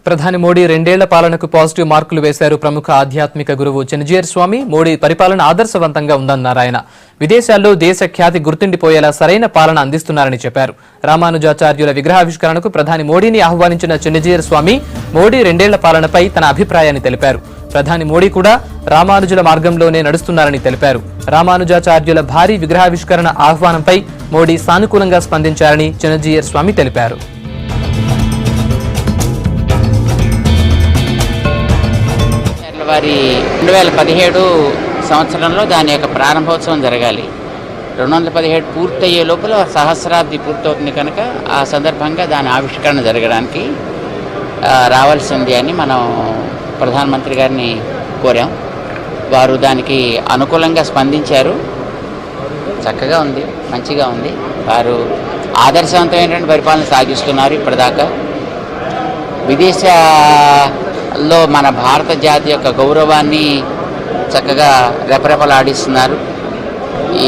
ప్రధాని మోడీ రెండేళ్ల పాలనకు పాజిటివ్ మార్కులు వేశారు ప్రముఖ ఆధ్యాత్మిక గురువు చెన్నజీయర్ స్వామి. మోడీ పరిపాలన ఆదర్శవంతంగా ఉందన్నారు ఆయన. విదేశాల్లో దేశ ఖ్యాతి గుర్తుండిపోయేలా సరైన పాలన అందిస్తున్నారని చెప్పారు. రామానుజాచార్యుల విగ్రహావిష్కరణకు ప్రధాని మోడీని ఆహ్వానించిన చెన్నజీయర్ స్వామి మోడీ రెండేళ్ల పాలనపై తన అభిప్రాయాన్ని తెలిపారు. ప్రధాని మోడీ కూడా రామానుజుల మార్గంలోనే నడుస్తున్నారని తెలిపారు. రామానుజాచార్యుల భారీ విగ్రహావిష్కరణ ఆహ్వానంపై మోడీ సానుకూలంగా స్పందించారని చెన్నజీయర్ స్వామి తెలిపారు. వారి 2017 సంవత్సరంలో దాని యొక్క ప్రారంభోత్సవం జరగాలి. 217 పూర్తయ్యే లోపల సహస్రాబ్ది పూర్తవుతుంది కనుక ఆ సందర్భంగా దాని ఆవిష్కరణ జరగడానికి రావాల్సింది అని మనం ప్రధానమంత్రి గారిని కోరాం. వారు దానికి అనుకూలంగా స్పందించారు. చక్కగా ఉంది, మంచిగా ఉంది. వారు ఆదర్శవంతమైనటువంటి పరిపాలన సాగిస్తున్నారు. ఇప్పటిదాకా విదేశాల్లో మన భారత జాతి యొక్క గౌరవాన్ని చక్కగా రెపరెపలాడిస్తున్నారు.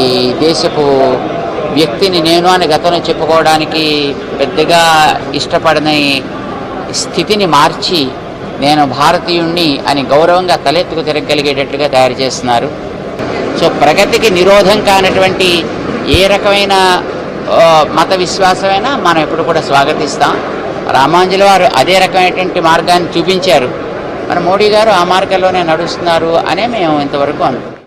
ఈ దేశపు వ్యక్తిని నేను అని గతంలో చెప్పుకోవడానికి పెద్దగా ఇష్టపడని స్థితిని మార్చి నేను భారతీయుణ్ణి అని గౌరవంగా తలెత్తుకు తిరగలిగేటట్టుగా తయారు చేస్తున్నారు. సో ప్రగతికి నిరోధం కానటువంటి ఏ రకమైన మత విశ్వాసమైనా మనం ఎప్పుడు కూడా స్వాగతిస్తాం. రామానుజుల వారు అదే రకమైనటువంటి మార్గాన్ని చూపించారు. మన మోడీ గారు ఆ మార్గంలోనే నడుస్తున్నారు అనే మేము ఇంతవరకు అనుకుంటున్నాం.